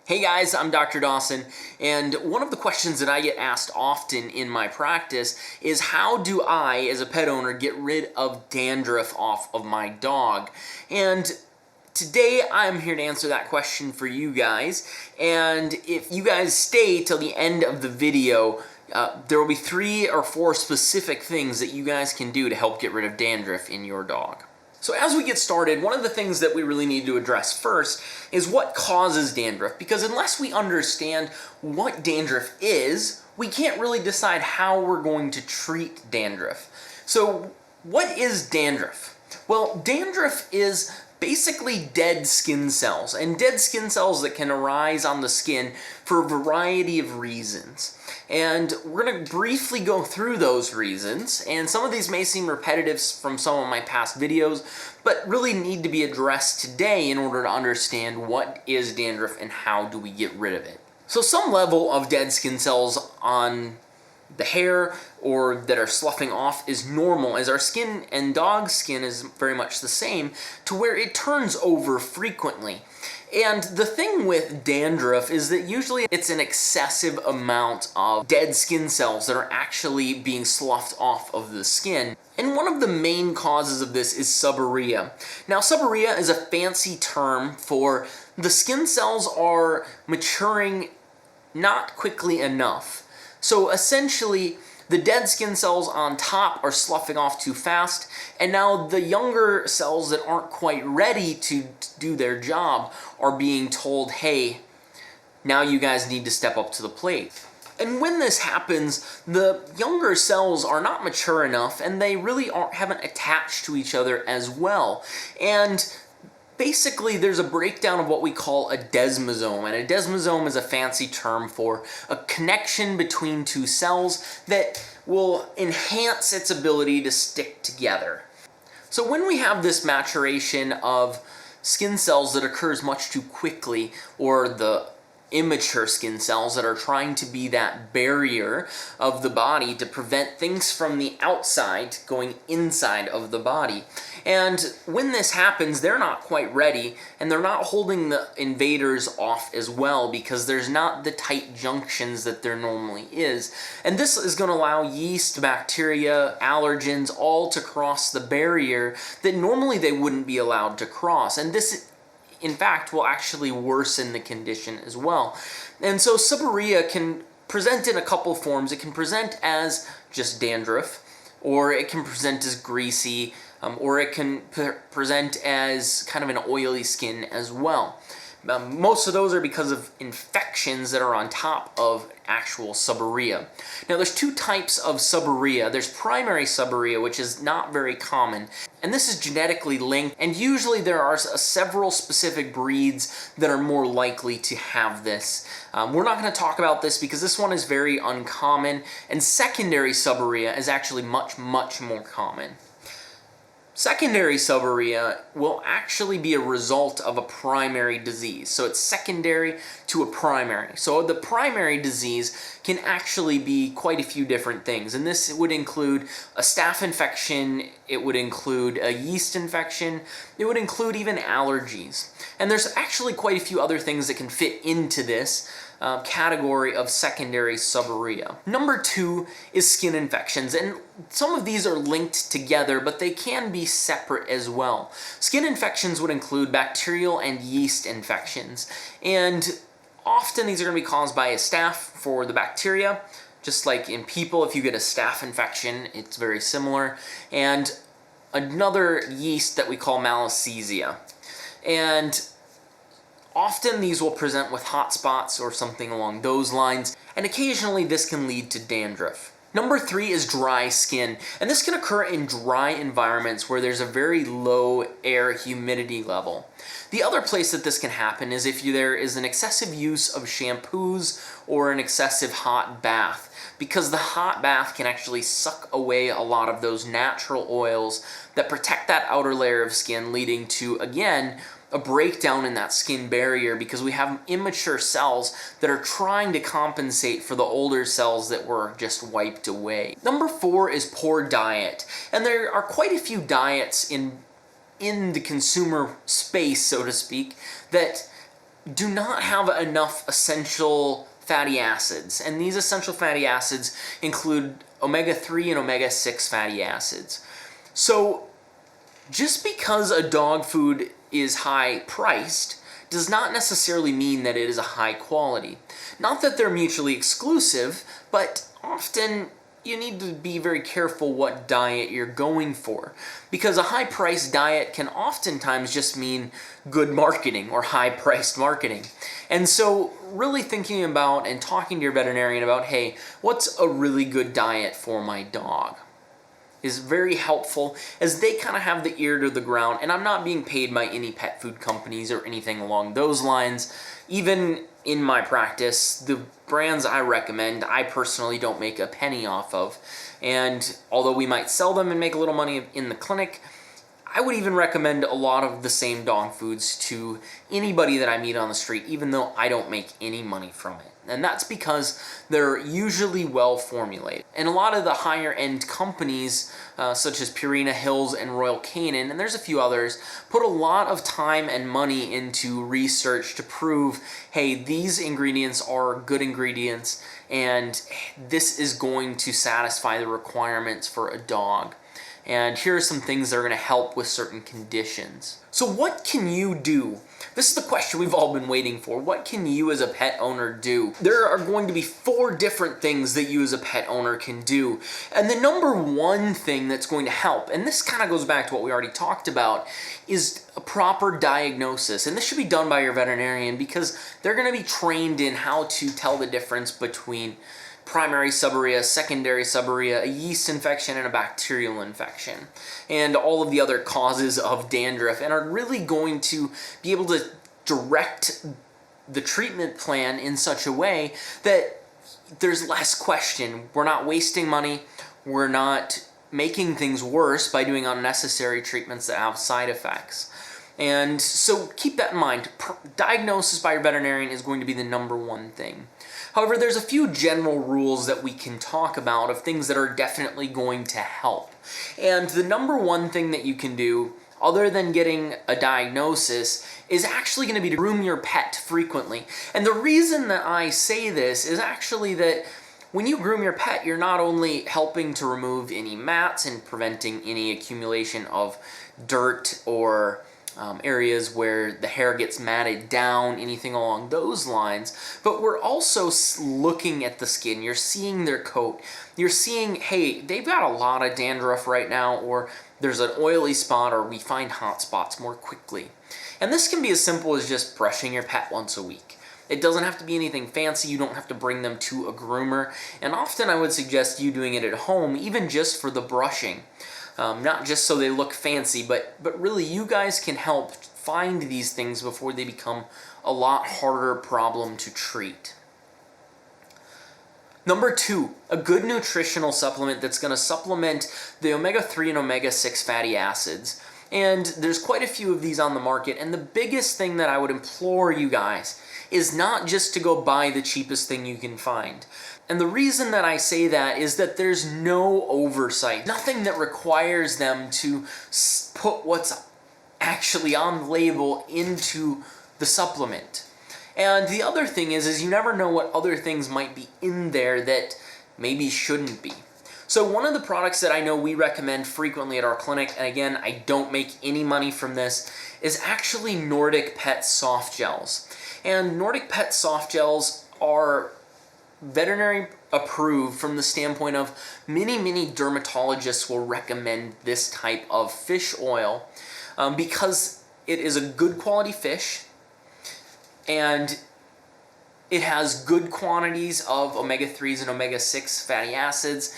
Hey guys, I'm Dr. Dawson, and one of the questions that I get asked often in my practice is how do I, as a pet owner, get rid of dandruff off of my dog? And today I'm here to answer that question for you guys, and if you guys stay till the end of the video, there will be 3 or 4 specific things that you guys can do to help get rid of dandruff in your dog. So as we get started, one of the things that we really need to address first is what causes dandruff, because unless we understand what dandruff is, we can't really decide how we're going to treat dandruff. So what is dandruff? Well, dandruff is basically dead skin cells, and dead skin cells that can arise on the skin for a variety of reasons. And we're going to briefly go through those reasons, and some of these may seem repetitive from some of my past videos, but really need to be addressed today in order to understand what is dandruff and how do we get rid of it. So some level of dead skin cells on the hair or that are sloughing off is normal, as our skin and dog skin is very much the same, to where it turns over frequently. And the thing with dandruff is that usually it's an excessive amount of dead skin cells that are actually being sloughed off of the skin. And one of the main causes of this is seborrhea. Now, seborrhea is a fancy term for the skin cells are maturing not quickly enough. So essentially, the dead skin cells on top are sloughing off too fast, and now the younger cells that aren't quite ready to do their job are being told, hey, now you guys need to step up to the plate. And when this happens, the younger cells are not mature enough, and they really haven't attached to each other as well. And basically, there's a breakdown of what we call a desmosome, and a desmosome is a fancy term for a connection between 2 cells that will enhance its ability to stick together. So when we have this maturation of skin cells that occurs much too quickly, or the immature skin cells that are trying to be that barrier of the body to prevent things from the outside going inside of the body. And when this happens, they're not quite ready, and they're not holding the invaders off as well because there's not the tight junctions that there normally is. And this is going to allow yeast, bacteria, allergens all to cross the barrier that normally they wouldn't be allowed to cross. And this, in fact, will actually worsen the condition as well. And so seborrhea can present in a couple forms. It can present as just dandruff, or it can present as greasy, or it can present as kind of an oily skin as well. Most of those are because of infections that are on top of actual seborrhea. Now, there's 2 types of seborrhea. There's primary seborrhea, which is not very common, and this is genetically linked, and usually there are several specific breeds that are more likely to have this. We're not going to talk about this because this one is very uncommon, and secondary seborrhea is actually much, much more common. Secondary seborrhea will actually be a result of a primary disease. So it's secondary to a primary. So the primary disease can actually be quite a few different things. And this would include a staph infection, it would include a yeast infection, it would include even allergies. And there's actually quite a few other things that can fit into this category of secondary seborrhea. Number 2 is skin infections, and some of these are linked together, but they can be separate as well. Skin infections would include bacterial and yeast infections, and often these are going to be caused by a staph for the bacteria, just like in people. If you get a staph infection, it's very similar, and another yeast that we call Malassezia. And often these will present with hot spots or something along those lines, and occasionally this can lead to dandruff. Number 3 is dry skin, and this can occur in dry environments where there's a very low air humidity level. The other place that this can happen is if there is an excessive use of shampoos or an excessive hot bath, because the hot bath can actually suck away a lot of those natural oils that protect that outer layer of skin, leading to, again, a breakdown in that skin barrier because we have immature cells that are trying to compensate for the older cells that were just wiped away. Number 4 is poor diet. And there are quite a few diets in the consumer space, so to speak, that do not have enough essential fatty acids. And these essential fatty acids include omega-3 and omega-6 fatty acids. So just because a dog food is high priced does not necessarily mean that it is a high quality. Not that they're mutually exclusive, but often you need to be very careful what diet you're going for, because a high-priced diet can oftentimes just mean good marketing or high-priced marketing. And so really thinking about and talking to your veterinarian about, hey, what's a really good diet for my dog, is very helpful, as they kind of have the ear to the ground. And I'm not being paid by any pet food companies or anything along those lines. Even in my practice, the brands I recommend, I personally don't make a penny off of. And although we might sell them and make a little money in the clinic, I would even recommend a lot of the same dog foods to anybody that I meet on the street, even though I don't make any money from it. And that's because they're usually well formulated. And a lot of the higher end companies, such as Purina Hills and Royal Canin, and there's a few others, put a lot of time and money into research to prove, hey, these ingredients are good ingredients, and this is going to satisfy the requirements for a dog. And here are some things that are going to help with certain conditions. So what can you do? This is the question we've all been waiting for. What can you as a pet owner do? There are going to be 4 different things that you as a pet owner can do. And the number one thing that's going to help, and this kind of goes back to what we already talked about, is a proper diagnosis. And this should be done by your veterinarian, because they're going to be trained in how to tell the difference between primary seborrhea, secondary seborrhea, a yeast infection, and a bacterial infection, and all of the other causes of dandruff, and are really going to be able to direct the treatment plan in such a way that there's less question. We're not wasting money, we're not making things worse by doing unnecessary treatments that have side effects. And so keep that in mind. Diagnosis by your veterinarian is going to be the number one thing. However, there's a few general rules that we can talk about of things that are definitely going to help. And the number one thing that you can do, other than getting a diagnosis, is actually going to be to groom your pet frequently. And the reason that I say this is actually that when you groom your pet, you're not only helping to remove any mats and preventing any accumulation of dirt or areas where the hair gets matted down, anything along those lines, but we're also looking at the skin. You're seeing their coat. You're seeing, hey, they've got a lot of dandruff right now, or there's an oily spot, or we find hot spots more quickly. And this can be as simple as just brushing your pet once a week. It doesn't have to be anything fancy. You don't have to bring them to a groomer. And often I would suggest you doing it at home, even just for the brushing. Not just so they look fancy, but really you guys can help find these things before they become a lot harder problem to treat. Number 2, a good nutritional supplement that's going to supplement the omega-3 and omega-6 fatty acids. And there's quite a few of these on the market, and the biggest thing that I would implore you guys is not just to go buy the cheapest thing you can find. And the reason that I say that is that there's no oversight, nothing that requires them to put what's actually on the label into the supplement. And the other thing is you never know what other things might be in there that maybe shouldn't be. So one of the products that I know we recommend frequently at our clinic, and again, I don't make any money from this, is actually Nordic Pet Soft Gels. And Nordic Pet Soft Gels are veterinary approved from the standpoint of many dermatologists will recommend this type of fish oil because it is a good quality fish, and it has good quantities of omega-3s and omega-6 fatty acids,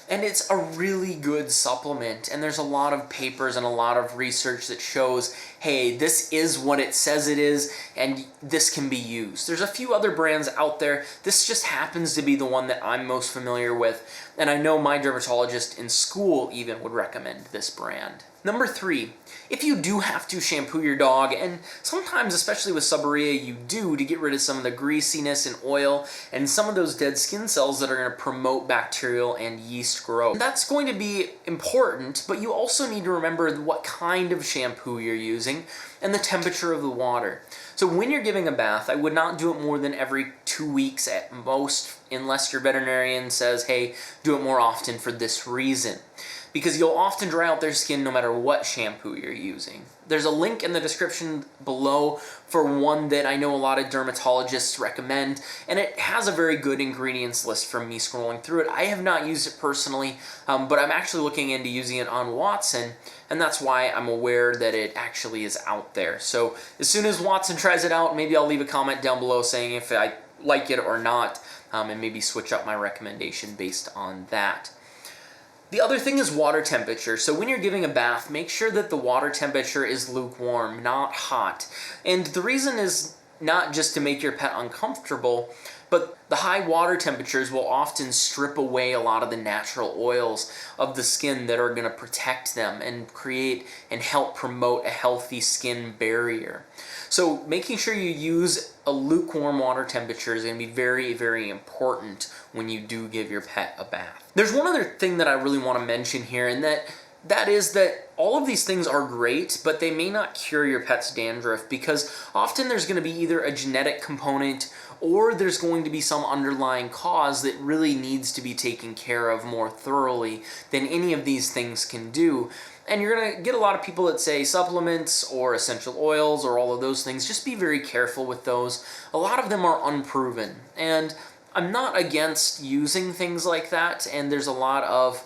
and it's a really good supplement. And there's a lot of papers and a lot of research that shows, hey, this is what it says it is, and this can be used. There's a few other brands out there. This just happens to be the one that I'm most familiar with, and I know my dermatologist in school even would recommend this brand. Number 3, if you do have to shampoo your dog, and sometimes, especially with seborrhea, you do, to get rid of some of the greasiness and oil and some of those dead skin cells that are going to promote bacterial and yeast growth. That's going to be important, but you also need to remember what kind of shampoo you're using and the temperature of the water. So when you're giving a bath, I would not do it more than every 2 weeks at most, unless your veterinarian says, hey, do it more often for this reason. Because you'll often dry out their skin no matter what shampoo you're using. There's a link in the description below for one that I know a lot of dermatologists recommend, and it has a very good ingredients list from me scrolling through it. I have not used it personally, but I'm actually looking into using it on Watson, and that's why I'm aware that it actually is out there. So as soon as Watson tries it out, maybe I'll leave a comment down below saying if I like it or not, and maybe switch up my recommendation based on that. The other thing is water temperature. So when you're giving a bath, make sure that the water temperature is lukewarm, not hot. And the reason is not just to make your pet uncomfortable, but the high water temperatures will often strip away a lot of the natural oils of the skin that are going to protect them and create and help promote a healthy skin barrier. So making sure you use a lukewarm water temperature is going to be very, very important when you do give your pet a bath. There's one other thing that I really want to mention here, and that is that all of these things are great, but they may not cure your pet's dandruff, because often there's going to be either a genetic component or there's going to be some underlying cause that really needs to be taken care of more thoroughly than any of these things can do. And you're going to get a lot of people that say supplements or essential oils or all of those things. Just be very careful with those. A lot of them are unproven. And I'm not against using things like that, and there's a lot of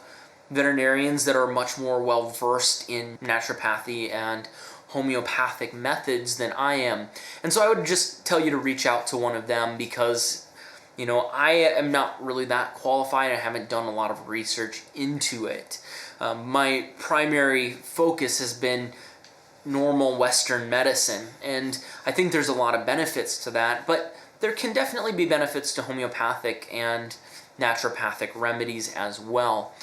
veterinarians that are much more well versed in naturopathy and homeopathic methods than I am. And so I would just tell you to reach out to one of them, because you know, I am not really that qualified. I haven't done a lot of research into it. My primary focus has been normal Western medicine, and I think there's a lot of benefits to that, but there can definitely be benefits to homeopathic and naturopathic remedies as well.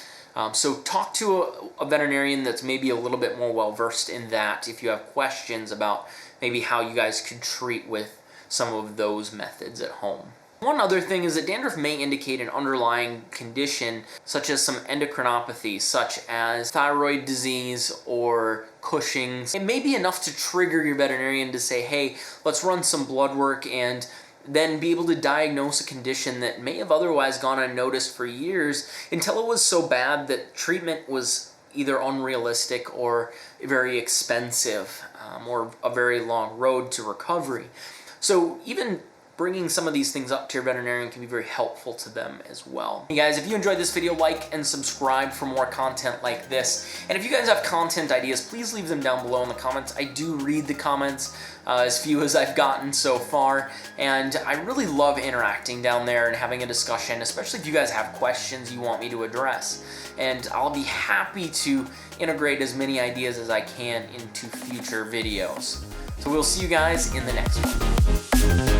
So talk to a veterinarian that's maybe a little bit more well-versed in that if you have questions about maybe how you guys could treat with some of those methods at home. One other thing is that dandruff may indicate an underlying condition, such as some endocrinopathy, such as thyroid disease or Cushing's. It may be enough to trigger your veterinarian to say, hey, let's run some blood work, and then be able to diagnose a condition that may have otherwise gone unnoticed for years until it was so bad that treatment was either unrealistic or very expensive, or a very long road to recovery. So even bringing some of these things up to your veterinarian can be very helpful to them as well. Hey guys, if you enjoyed this video, like and subscribe for more content like this. And if you guys have content ideas, please leave them down below in the comments. I do read the comments, as few as I've gotten so far, and I really love interacting down there and having a discussion, especially if you guys have questions you want me to address. And I'll be happy to integrate as many ideas as I can into future videos. So we'll see you guys in the next one.